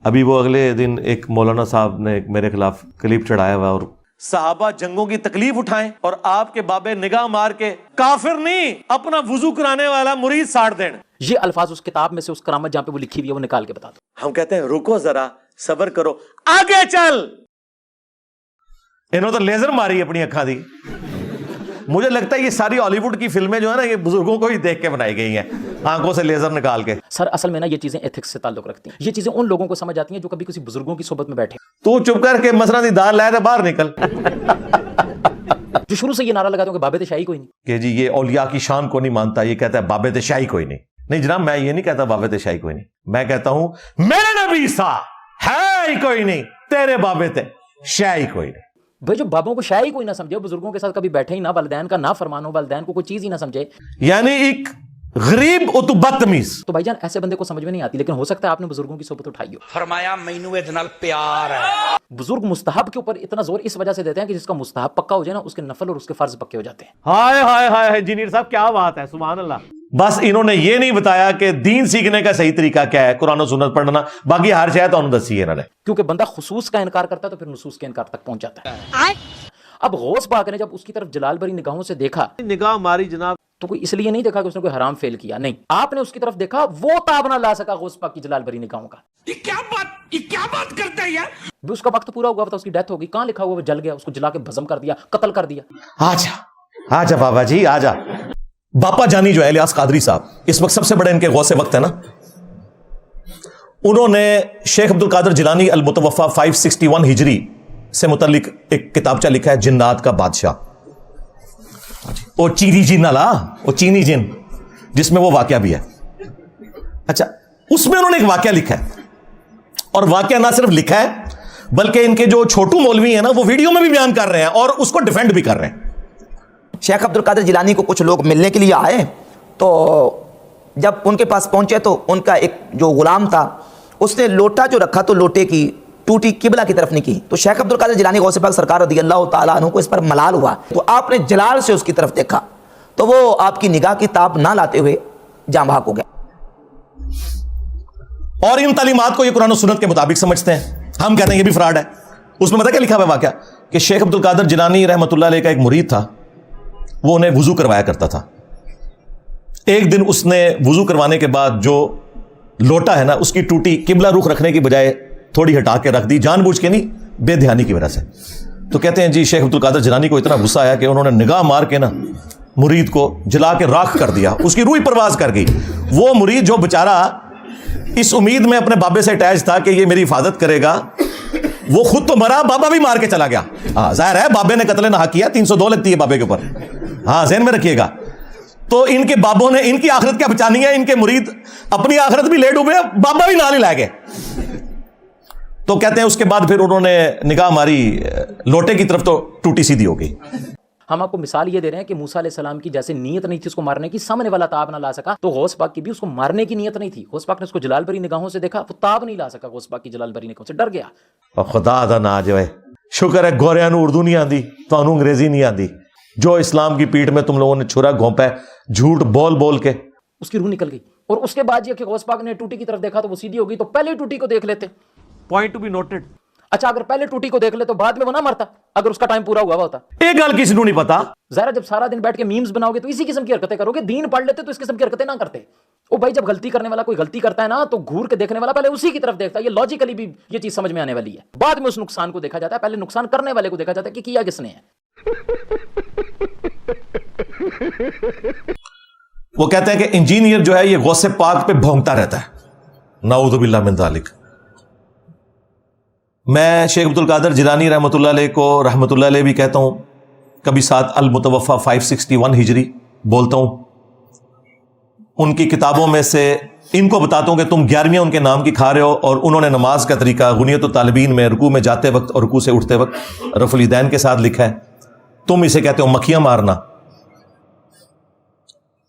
ابھی وہ اگلے دن ایک مولانا صاحب نے میرے خلاف کلپ چڑھایا ہوا اور صحابہ جنگوں کی تکلیف اٹھائیں اور آپ کے بابے نگاہ مار کے کافر نہیں اپنا وضو کرانے والا مرید ساڑ دین. یہ الفاظ اس کتاب میں سے اس کرامت جہاں پہ وہ لکھی ہوئی ہے وہ نکال کے بتا دو. ہم کہتے ہیں رکو ذرا صبر کرو آگے چل. انہوں تو لیزر ماری اپنی اکھاں دی. مجھے لگتا ہے یہ ساری ہالی ووڈ کی فلمیں جو ہے نا یہ بزرگوں کو ہی دیکھ کے بنائی گئی ہیں آنکھوں سے لیزر نکال کے. سر اصل میں نا یہ چیزیں ایتھکس سے تعلق رکھتی ہیں. یہ چیزیں ان لوگوں کو سمجھ آتی ہیں جو کبھی کسی بزرگوں کی صحبت میں بیٹھے. تو چپ کر کے مسئلہ دی دار لائے باہر نکل. جو شروع سے یہ نعرہ لگاتے ہیں کہ بابے شاہی کوئی نہیں کہ جی یہ اولیاء کی شان کو نہیں مانتا, یہ کہتا ہے بابے شاہی کوئی نہیں. نہیں جناب میں یہ نہیں کہتا بابے شاہی کوئی نہیں, میں کہتا ہوں میرے نبی سا ہے ہی کوئی نہیں, تیرے بابے شاہی کوئی نہیں. بھائی جو بابوں کو شاہی کوئی نہ سمجھے, بزرگوں کے ساتھ کبھی بیٹھے ہی نہ, والدین کا نہ فرمانو, والدین کو کوئی چیز ہی نہ سمجھے, یعنی ایک غریب اور تو بدتمیز. تو بھائی جان ایسے بندے کو سمجھ میں نہیں آتی, لیکن ہو سکتا ہے آپ نے بزرگوں کی صحبت اٹھائی ہو. فرمایا مینوں ادھ نال پیار ہے. بزرگ مستحب کے اوپر اتنا زور اس وجہ سے دیتے ہیں کہ جس کا مستحب پکا ہو جائے نا اس کے نفل اور اس کے فرض پکے ہو جاتے ہیں. ہائے ہائے ہائے انجینئر صاحب کیا بات ہے, سبحان اللہ. بس انہوں نے یہ نہیں بتایا کہ دین سیکھنے کا صحیح طریقہ کیا ہے, قرآن و سنت پڑھنا, باقی ہر شے تو انہوں دسی ہے انہوں نے. کیونکہ بندہ خصوص کا انکار کرتا ہے تو پھر نصوص کے انکار تک پہنچ جاتا ہے. اب غوث پاک نے جب اس کی طرف جلال بھری نگاہوں سے دیکھا, نگاہ ماری جناب, تو کوئی اس لیے نہیں دیکھا کہ اس نے کوئی حرام فعل کیا, نہیں, آپ نے اس کی طرف دیکھا, وہ تاب نہ لا سکا غوث پاک کی جلال بھری نگاہوں کا. یہ کیا بات کرتا ہے یار. اس کا وقت پورا ہوا تھا, اس کی ڈیتھ ہو گئی, کہاں لکھا ہوا وہ جل گیا, اس کو جلا کے بھسم کر دیا, قتل کر دیا. آجا بابا جی آجا. باپا جانی جو ہے الیاس قادری صاحب, اس وقت سب سے بڑے ان کے غوث وقت ہے نا, انہوں نے شیخ عبد القادر جیلانی المتوفا 561 ہجری سے متعلق ایک کتابچہ لکھا ہے, جنات کا بادشاہ. وہ چینی جن والا, وہ چینی جن جس میں وہ واقعہ بھی ہے. اچھا, اس میں انہوں نے ایک واقعہ لکھا ہے, اور واقعہ نہ صرف لکھا ہے بلکہ ان کے جو چھوٹو مولوی ہیں نا وہ ویڈیو میں بھی بیان کر رہے ہیں اور اس کو ڈیفینڈ بھی کر رہے ہیں. شیخ عبد القادر جیلانی کو کچھ لوگ ملنے کے لیے آئے, تو جب ان کے پاس پہنچے تو ان کا ایک جو غلام تھا اس نے لوٹا جو رکھا تو لوٹے کی ٹوٹی قبلہ کی طرف نہیں کی. تو شیخ عبد القادر جیلانی غوث پاک سرکار رضی اللہ تعالیٰ عنہ کو اس پر ملال ہوا, تو آپ نے جلال سے اس کی طرف دیکھا تو وہ آپ کی نگاہ کی تاب نہ لاتے ہوئے جاں بحق ہو گیا. اور ان تعلیمات کو یہ قرآن و سنت کے مطابق سمجھتے ہیں, ہم کہتے ہیں یہ بھی فراڈ ہے. اس میں پتہ کیا لکھا ہوا ہے واقعہ, کہ شیخ عبد القادر جیلانی رحمۃ اللہ علیہ کا ایک مرید تھا, وہ انہیں وضو کروایا کرتا تھا. ایک دن اس نے وضو کروانے کے بعد جو لوٹا ہے نا اس کی ٹوٹی قبلہ رخ رکھنے کی بجائے تھوڑی ہٹا کے رکھ دی, جان بوجھ کے نہیں, بے دھیانی کی وجہ سے. تو کہتے ہیں جی شیخ عبد القادر جیلانی کو اتنا غصہ آیا کہ انہوں نے نگاہ مار کے نا مرید کو جلا کے راکھ کر دیا, اس کی روح پرواز کر گئی. وہ مرید جو بیچارہ اس امید میں اپنے بابے سے اٹیچ تھا کہ یہ میری حفاظت کرے گا, وہ خود تو مرا, بابا بھی مار کے چلا گیا. ہاں ظاہر ہے بابے نے قتل نہ کیا, 302 لگتی ہے بابے کے اوپر, ہاں ذہن میں رکھیے گا. تو ان کے بابوں نے ان کی آخرت کیا بچانی ہے, ان کے مرید اپنی آخرت بھی لے ڈوبے, بابا بھی نال ہی لائے گئے. تو کہتے ہیں اس کے بعد پھر انہوں نے نگاہ ماری لوٹے کی طرف تو ٹوٹی سیدھی ہو گئی. ہم آپ کو مثال یہ دے رہے ہیں کہ موسیٰ علیہ السلام کی جیسے نیت نہیں تھی اس کو مارنے کی, سامنے والا تاب نہ لا سکا, تو غوث پاک کی بھی اس کو مارنے کی نیت نہیں تھی. غوث پاک نے اس کو جلال بھری نگاہوں سے دیکھا, وہ تاب نہیں لا سکا, غوث پاک کی جلال بھری نگاہوں سے ڈر گیا. خدا دا نا جو ہے, شکر ہے گوریاں نو اردو نہیں آندی, تو انہوں انگریزی نہیں آندی. جو اسلام کی پیٹھ میں تم لوگوں نے چھرا گھونپا ہے جھوٹ بول بول کے, اس کی روح نکل گئی. اور اس کے بعد یہ کہ غوث پاک نے ٹوٹی کی طرف دیکھا تو وہ سیدھی ہو گئی, تو پہلے ٹوٹی کو دیکھ لیتے. Point to be noted. اچھا اگر پہلے ٹوٹی کو دیکھ لے تو بعد میں وہ نہ مرتا اگر اس کا ٹائم پورا ہوا ہوتا. ایک گل کسی کو نہیں پتا. ظاہر جب سارا دن بیٹھ کے میمز بناؤ گے تو اسی قسم کی حرکتیں کرو گے. دین پڑھ لیتے تو اس قسم کی حرکتیں نہ کرتے. او بھائی جب غلطی کرنے والا کوئی غلطی کرتا ہے نا تو گھور کے دیکھنے والا پہلے اسی کی طرف دیکھتا ہے. یہ لاجیکلی بھی یہ چیز سمجھ میں آنے والی ہے. بعد میں اس نقصان کو دیکھا جاتا ہے, پہلے نقصان کرنے والے کو دیکھا جاتا ہے کہ کیا کس نے ہے. وہ کہتے ہیں کہ انجینئر جو ہے یہ غوث پاک پہ بھونکتا رہتا ہے, نعوذ باللہ من ذالک. میں شیخ عبد القادر جیلانی رحمۃ اللہ علیہ کو رحمۃ اللہ علیہ بھی کہتا ہوں, کبھی ساتھ المتوفا 561 ہجری بولتا ہوں. ان کی کتابوں میں سے ان کو بتاتا ہوں کہ تم 11ویں ان کے نام کی کھا رہے ہو, اور انہوں نے نماز کا طریقہ غنیت الطالبین میں رکوع میں جاتے وقت اور رکوع سے اٹھتے وقت رفع الیدین کے ساتھ لکھا ہے. تم اسے کہتے ہو مکھیاں مارنا.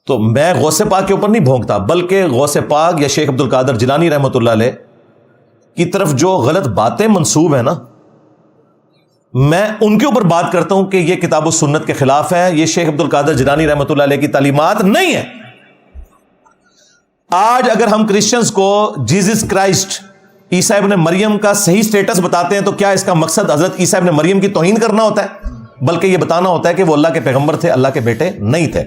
تو میں غوث پاک کے اوپر نہیں بھونکتا, بلکہ غوث پاک یا شیخ عبد القادر جیلانی رحمۃ اللہ علیہ کی طرف جو غلط باتیں منسوب ہیں نا, میں ان کے اوپر بات کرتا ہوں کہ یہ کتاب و سنت کے خلاف ہے, یہ شیخ عبد القادر جیلانی رحمۃ اللہ علیہ کی تعلیمات نہیں ہے. آج اگر ہم کرسچنز کو جیزس کرائسٹ عیسیٰ ابن مریم کا صحیح سٹیٹس بتاتے ہیں تو کیا اس کا مقصد حضرت عیسیٰ ابن مریم کی توہین کرنا ہوتا ہے؟ بلکہ یہ بتانا ہوتا ہے کہ وہ اللہ کے پیغمبر تھے، اللہ کے بیٹے نہیں تھے۔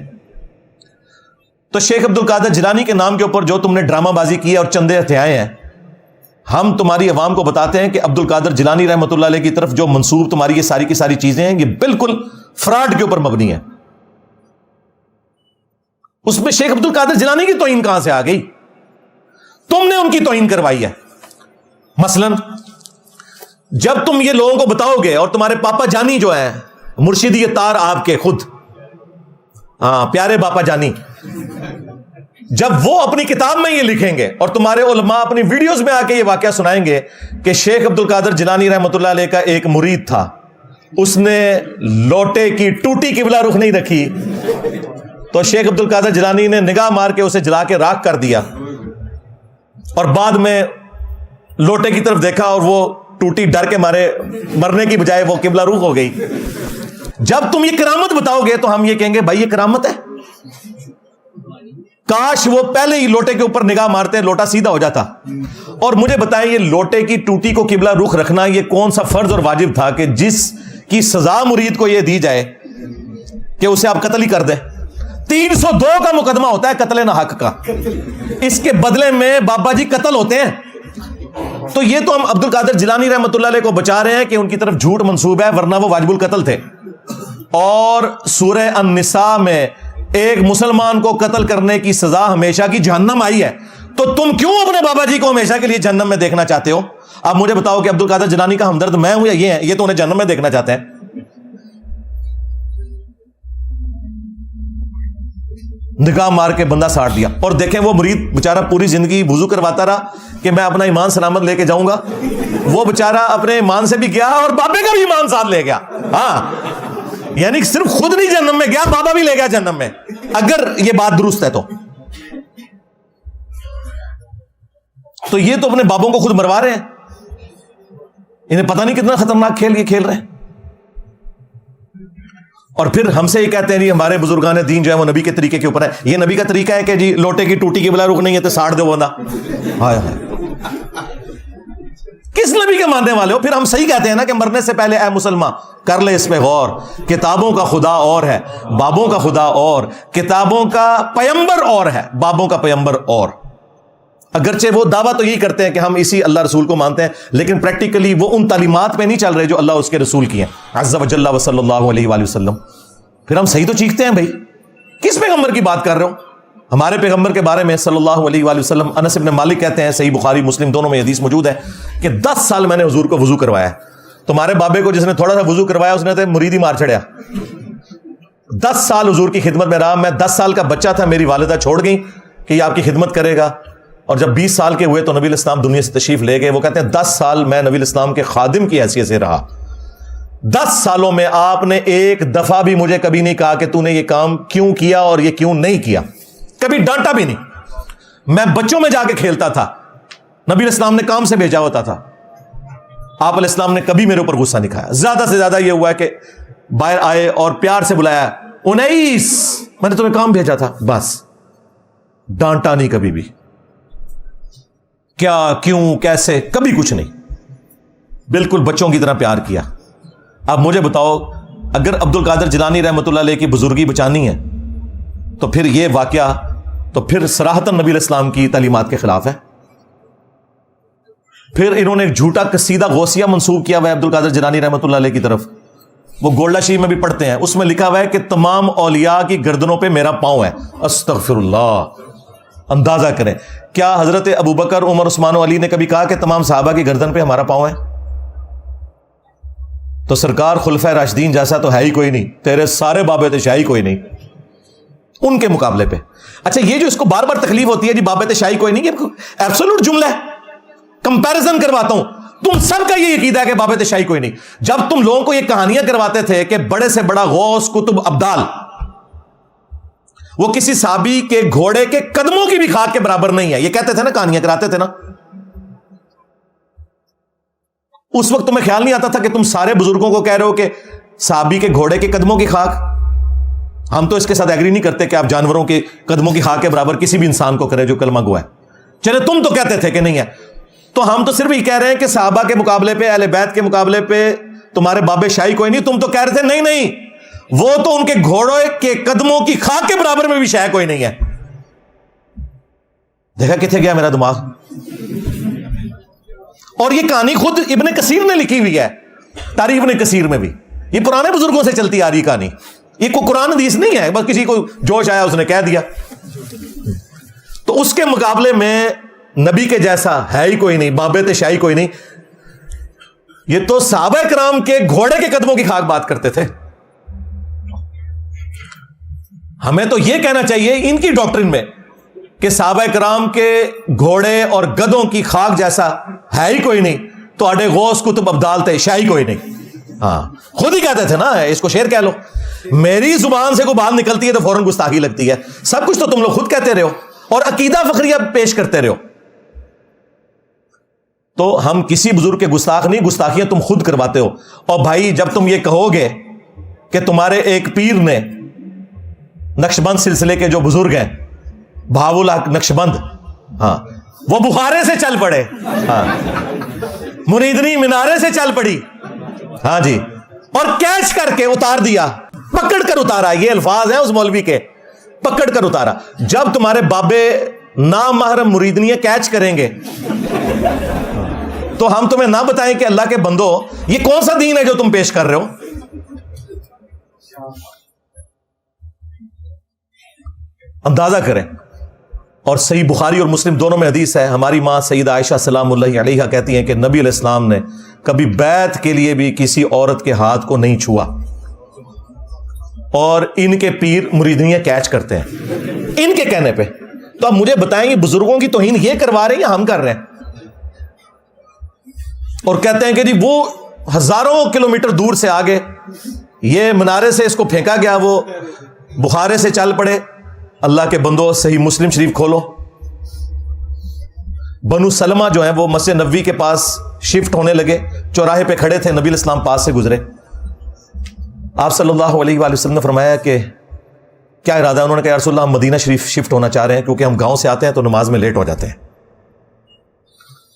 تو شیخ عبد القادر جیلانی کے نام کے اوپر جو تم نے ڈرامہ بازی کی ہے اور چندے ہتھیائے ہیں، ہم تمہاری عوام کو بتاتے ہیں کہ عبد القادر جیلانی رحمۃ اللہ علیہ کی طرف جو منسوب تمہاری یہ ساری کی ساری چیزیں ہیں، یہ بالکل فراڈ کے اوپر مبنی ہے۔ اس میں شیخ عبد القادر جیلانی کی توہین کہاں سے آ گئی؟ تم نے ان کی توہین کروائی ہے۔ مثلا جب تم یہ لوگوں کو بتاؤ گے، اور تمہارے پاپا جانی جو ہیں مرشدی تار آپ کے خود، پیارے باپا جانی، جب وہ اپنی کتاب میں یہ لکھیں گے اور تمہارے علماء اپنی ویڈیوز میں آ کے یہ واقعہ سنائیں گے کہ شیخ عبد القادر جیلانی رحمۃ اللہ علیہ کا ایک مرید تھا، اس نے لوٹے کی ٹوٹی قبلہ رخ نہیں رکھی، تو شیخ عبد القادر جیلانی نے نگاہ مار کے اسے جلا کے راکھ کر دیا، اور بعد میں لوٹے کی طرف دیکھا اور وہ ٹوٹی ڈر کے مارے مرنے کی بجائے وہ قبلہ رخ ہو گئی۔ جب تم یہ کرامت بتاؤ گے تو ہم یہ کہیں گے بھائی یہ کرامت ہے، کاش وہ پہلے ہی لوٹے کے اوپر نگاہ مارتے لوٹا سیدھا ہو جاتا۔ اور مجھے بتائیں، یہ لوٹے کی ٹوٹی کو قبلہ رخ رکھنا یہ کون سا فرض اور واجب تھا کہ جس کی سزا مرید کو یہ دی جائے کہ اسے آپ قتل ہی کر دیں؟ 302 کا مقدمہ ہوتا ہے قتل نہ حق کا، اس کے بدلے میں بابا جی قتل ہوتے ہیں۔ تو یہ تو ہم عبد القادر جیلانی رحمۃ اللہ علیہ کو بچا رہے ہیں کہ ان کی طرف جھوٹ منسوب ہے، ورنہ وہ واجب القتل تھے۔ اور سورہ النساء میں ایک مسلمان کو قتل کرنے کی سزا ہمیشہ کی جہنم آئی ہے، تو تم کیوں اپنے بابا جی کو ہمیشہ کے لیے جہنم میں دیکھنا چاہتے ہو؟ اب مجھے بتاؤ کہ عبد القادر جیلانی کا ہمدرد میں ہوں یا یہ ہے؟ یہ تو انہیں جہنم میں دیکھنا چاہتے ہیں۔ نگاہ مار کے بندہ ساڑ دیا، اور دیکھیں وہ مرید بےچارہ پوری زندگی وضو کرواتا رہا کہ میں اپنا ایمان سلامت لے کے جاؤں گا، وہ بےچارہ اپنے ایمان سے بھی گیا اور بابے کا بھی ایمان ساتھ لے گیا۔ ہاں، یعنی صرف خود نہیں جہنم میں گیا، بابا بھی لے گیا جہنم میں، اگر یہ بات درست ہے تو یہ تو اپنے بابوں کو خود مروا رہے ہیں، انہیں پتہ نہیں کتنا خطرناک کھیل یہ کھیل رہے ہیں۔ اور پھر ہم سے یہ کہتے ہیں جی ہمارے بزرگان دین جو ہے وہ نبی کے طریقے کے اوپر ہے۔ یہ نبی کا طریقہ ہے کہ جی لوٹے کی ٹوٹی قبلہ رخ نہیں ہے تو ساڑ دو بندہ؟ ہائے ہائے، کس نبی کے ماننے والے ہو؟ پھر ہم صحیح کہتے ہیں نا کہ مرنے سے پہلے اے مسلمان کر لے اس پہ غور، کتابوں کا خدا اور ہے، بابوں کا خدا اور، کتابوں کا پیمبر اور ہے، بابوں کا پیمبر اور۔ اگرچہ وہ دعویٰ تو یہی کرتے ہیں کہ ہم اسی اللہ رسول کو مانتے ہیں، لیکن پریکٹیکلی وہ ان تعلیمات پہ نہیں چل رہے جو اللہ اس کے رسول کی ہیں عز و جل و صلی اللہ علیہ وآلہ وسلم۔ پھر ہم صحیح تو چیختے ہیں بھائی، کس پیغمبر کی بات کر رہے ہو؟ ہمارے پیغمبر کے بارے میں صلی اللہ علیہ وآلہ وسلم، انس بن مالک کہتے ہیں، صحیح بخاری مسلم دونوں میں حدیث موجود ہے کہ 10 سال میں نے حضور کو وضو کروایا ہے۔ تمہارے بابے کو جس نے تھوڑا سا وضو کروایا اس نے تو مرید ہی مار چھڑیا۔ 10 سال حضور کی خدمت میں رہا، میں 10 سال کا بچہ تھا، میری والدہ چھوڑ گئی کہ یہ آپ کی خدمت کرے گا، اور جب 20 سال کے ہوئے تو نبی الاسلام دنیا سے تشریف لے گئے۔ وہ کہتے ہیں 10 سال میں نبی الاسلام کے خادم کی حیثیت سے رہا، 10 سالوں میں آپ نے ایک دفعہ بھی مجھے کبھی نہیں کہا کہ تو نے یہ کام کیوں کیا اور یہ کیوں نہیں کیا، کبھی ڈانٹا بھی نہیں۔ میں بچوں میں جا کے کھیلتا تھا، نبی الاسلام نے کام سے بھیجا ہوتا تھا، آپ علیہ السلام نے کبھی میرے اوپر غصہ نہیں کھایا۔ زیادہ سے زیادہ یہ ہوا ہے کہ باہر آئے اور پیار سے بلایا، 19 میں نے تمہیں کام بھیجا تھا، بس، ڈانٹا نہیں کبھی بھی، کیا کیوں کیسے کبھی کچھ نہیں، بالکل بچوں کی طرح پیار کیا۔ اب مجھے بتاؤ، اگر عبد القادر جیلانی رحمۃ اللہ علیہ کی بزرگی بچانی ہے تو پھر یہ واقعہ تو پھر صراحتاً نبی علیہ السلام کی تعلیمات کے خلاف ہے۔ پھر انہوں نے ایک جھوٹا قصیدہ غوثیہ منسوب کیا ہوا ہے عبد القادر جیلانی رحمۃ اللہ علیہ کی طرف، وہ گولڈا شریف میں بھی پڑھتے ہیں، اس میں لکھا ہوا ہے کہ تمام اولیاء کی گردنوں پہ میرا پاؤں ہے۔ استغفر اللہ، اندازہ کریں، کیا حضرت ابوبکر، عمر، عثمان و علی نے کبھی کہا کہ تمام صحابہ کی گردن پہ ہمارا پاؤں ہے؟ تو سرکار خلفائے راشدین جیسا تو ہے ہی کوئی نہیں، تیرے سارے بابے تشائی کوئی نہیں ان کے مقابلے پہ۔ اچھا، یہ جو اس کو بار بار تکلیف ہوتی ہے جی بابے تشائی کوئی نہیں، یہ ایبسولوٹ جملہ ہے، کمپیریزن کرواتا ہوں، تم سب کا یہ عقیدہ ہے کہ بابے تشائی کوئی نہیں۔ جب تم لوگوں کو یہ کہانیاں کرواتے تھے کہ بڑے سے بڑا غوث، قطب، ابدال، وہ کسی صحابی کے گھوڑے کے قدموں کی بھی خاک کے برابر نہیں ہے، یہ کہتے تھے نا، کہانیاں کراتے تھے نا، اس وقت تمہیں خیال نہیں آتا تھا کہ تم سارے بزرگوں کو کہہ رہے ہو کہ صحابی کے گھوڑے کے قدموں کی خاک؟ ہم تو اس کے ساتھ ایگری نہیں کرتے کہ آپ جانوروں کے قدموں کی خاک کے برابر کسی بھی انسان کو کرے جو کلمہ گو ہے، چلے تم تو کہتے تھے کہ نہیں ہے۔ تو ہم تو صرف یہ کہہ رہے ہیں کہ صحابہ کے مقابلے پہ، اہل بیت کے مقابلے پہ تمہارے بابے شاہی کوئی نہیں. تم تو کہہ رہے تھے نہیں نہیں، وہ تو ان کے گھوڑوں کے قدموں کی خاک کے برابر میں بھی شاہ کوئی نہیں ہے. دیکھا کتنے گیا میرا دماغ. اور یہ کہانی خود ابن کثیر نے لکھی ہوئی ہے، تاریخ ابن کثیر میں بھی. یہ پرانے بزرگوں سے چلتی آ رہی کہانی، یہ کوئی قرآن حدیث نہیں ہے، بس کسی کو جوش آیا اس نے کہہ دیا. تو اس کے مقابلے میں نبی کے جیسا ہے ہی کوئی نہیں، بابے تے شاہی کوئی نہیں. یہ تو صحابہ کرام کے گھوڑے کے قدموں کی خاک بات کرتے تھے. ہمیں تو یہ کہنا چاہیے ان کی ڈاکٹرن میں کہ صحابہ کرام کے گھوڑے اور گدوں کی خاک جیسا ہے ہی کوئی نہیں. تو اڈے غوث کتب ابدال تھے، شاہی کوئی نہیں. ہاں خود ہی کہتے تھے نا، اس کو شعر کہہ لو. میری زبان سے کوئی بات نکلتی ہے تو فوراً گستاخی لگتی ہے. سب کچھ تو تم لوگ خود کہتے رہو اور عقیدہ فخریہ پیش کرتے رہو. تو ہم کسی بزرگ کے گستاخ نہیں، گستاخیاں تم خود کرواتے ہو. اور بھائی جب تم یہ کہو گے کہ تمہارے ایک پیر نے، نقشبند سلسلے کے جو بزرگ ہیں، بہاول حق نقشبند، ہاں وہ بخارے سے چل پڑے، ہاں مریدنی منارے سے چل پڑی، ہاں جی، اور کیچ کر کے اتار دیا، پکڑ کر اتارا. یہ الفاظ ہیں اس مولوی کے، پکڑ کر اتارا. جب تمہارے بابے نامحرم مریدنیاں کیچ کریں گے تو ہم تمہیں نہ بتائیں کہ اللہ کے بندو یہ کون سا دین ہے جو تم پیش کر رہے ہو. اندازہ کریں. اور صحیح بخاری اور مسلم دونوں میں حدیث ہے، ہماری ماں سیدہ عائشہ سلام اللہ علیہا کہتی ہیں کہ نبی علیہ السلام نے کبھی بیعت کے لیے بھی کسی عورت کے ہاتھ کو نہیں چھوا. اور ان کے پیر مریدنیاں کیچ کرتے ہیں ان کے کہنے پہ. تو اب مجھے بتائیں گے بزرگوں کی توہین یہ کروا رہے ہیں یا ہم کر رہے ہیں؟ اور کہتے ہیں کہ جی وہ ہزاروں کلومیٹر دور سے آگے، یہ منارے سے اس کو پھینکا گیا، وہ بخارے سے چل پڑے. اللہ کے بندو صحیح مسلم شریف کھولو. بنو سلمہ جو ہیں وہ مسجد نبوی کے پاس شفٹ ہونے لگے، چوراہے پہ کھڑے تھے، نبی علیہ السلام پاس سے گزرے. آپ صلی اللہ علیہ وآلہ وسلم نے فرمایا کہ کیا ارادہ ہے؟ انہوں نے کہا یا رسول اللہ ہم مدینہ شریف شفٹ ہونا چاہ رہے ہیں کیونکہ ہم گاؤں سے آتے ہیں تو نماز میں لیٹ ہو جاتے ہیں،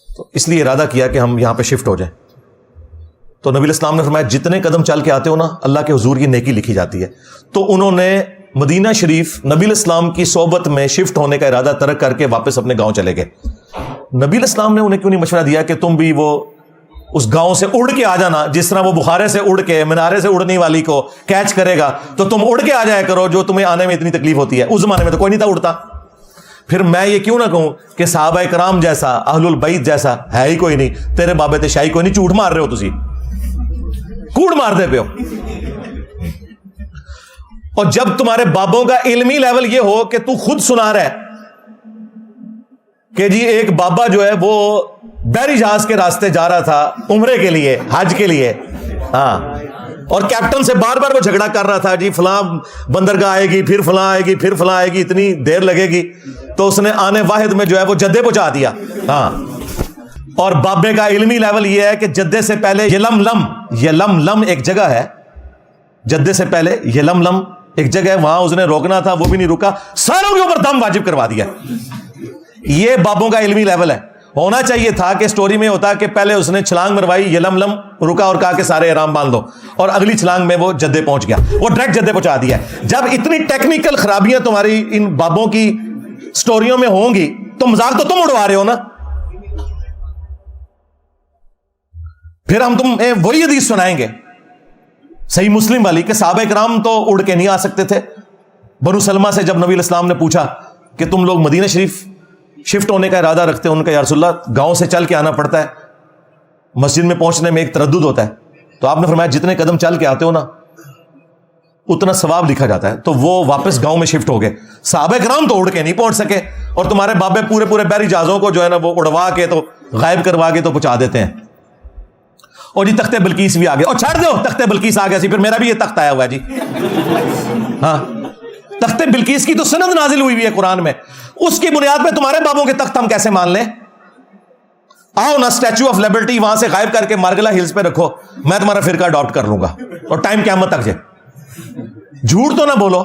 تو اس لیے ارادہ کیا کہ ہم یہاں پہ شفٹ ہو جائیں. تو نبی علیہ السلام نے فرمایا جتنے قدم چل کے آتے ہو نا اللہ کے حضور کی نیکی لکھی جاتی ہے. تو انہوں نے مدینہ شریف نبی علیہ السلام کی صحبت میں شفٹ ہونے کا ارادہ ترک کر کے واپس اپنے گاؤں چلے گئے. نبی علیہ السلام نے انہیں کیوں نہیں مشورہ دیا کہ تم بھی وہ اس گاؤں سے اڑ کے آ جانا، جس طرح وہ بخارے سے اڑ کے منارے سے اڑنے والی کو کیچ کرے گا تو تم اڑ کے آ جایا کرو جو تمہیں آنے میں اتنی تکلیف ہوتی ہے. اس زمانے میں تو کوئی نہیں تھا اڑتا. پھر میں یہ کیوں نہ کہوں کہ صحابہ کرام جیسا، اہل البیت جیسا ہے ہی کوئی نہیں. تیرے بابے تے شاہی کوئی نہیں. جھوٹ مار رہے ہو تسی، کوڑ مار دے پہ ہو. اور جب تمہارے بابوں کا علمی لیول یہ ہو کہ تو خود سنا رہا ہے کہ جی ایک بابا جو ہے وہ بحری جہاز کے راستے جا رہا تھا عمرے کے لیے، حج کے لیے، ہاں، اور کیپٹن سے بار بار وہ جھگڑا کر رہا تھا جی فلاں بندرگاہ آئے گی، پھر فلاں آئے گی، پھر فلاں آئے گی، اتنی دیر لگے گی. تو اس نے آنے واحد میں جو ہے وہ جدے پہنچا دیا. ہاں، اور بابے کا علمی لیول یہ ہے کہ جدے سے پہلے یلملم ایک جگہ ہے، جدے سے پہلے یلملم ایک جگہ ہے، وہاں اس نے روکنا تھا، وہ بھی نہیں رکا، ساروں کے اوپر دم واجب کروا دیا. یہ بابوں کا علمی لیول ہے. ہونا چاہیے تھا کہ سٹوری میں ہوتا کہ پہلے اس نے چھلانگ مروائی، یلملم رکا اور کہا کہ سارے احرام باندھ دو، اور اگلی چھلانگ میں وہ جدے پہنچ گیا. وہ ڈائریکٹ جدے پہنچا دیا. جب اتنی ٹیکنیکل خرابیاں تمہاری ان بابوں کی سٹوریوں میں ہوں گی تو مذاق تو تم اڑوا رہے ہو نا. پھر ہم تمہیں وہی حدیث سنائیں گے صحیح مسلم والی کہ صحابہ کرام تو اڑ کے نہیں آ سکتے تھے. بنو سلمہ سے جب نبی علیہ السلام نے پوچھا کہ تم لوگ مدینہ شریف شفٹ ہونے کا ارادہ رکھتے ہیں، ان کا یا رسول اللہ گاؤں سے چل کے آنا پڑتا ہے، مسجد میں پہنچنے میں ایک تردد ہوتا ہے. تو آپ نے فرمایا جتنے قدم چل کے آتے ہو نا اتنا ثواب لکھا جاتا ہے. تو وہ واپس گاؤں میں شفٹ ہو گئے. صحابہ کرام تو اڑ کے نہیں پہنچ سکے، اور تمہارے بابے پورے بحری جہازوں کو جو ہے نا وہ اڑوا کے تو غائب کروا کے تو پہنچا دیتے ہیں. اور جی تخت بلقیس بھی آ گیا، اور چھڑ دو تخت بلقیس آ گیا سی، پھر میرا بھی یہ تخت آیا ہوا ہے جی. ہاں، تخت بلقیس کی تو سند نازل ہوئی ہے قرآن میں، اس کی بنیاد پہ تمہارے بابوں کے تخت ہم کیسے مان لیں؟ آؤ نا اسٹیچو آف لبرٹی وہاں سے غائب کر کے مارگلا ہلز پہ رکھو، میں تمہارا فرقہ اڈاپٹ کر لوں گا اور ٹائم قیامت تک جائے. جھوٹ تو نہ بولو.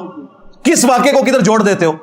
کس واقعے کو کدھر جوڑ دیتے ہو؟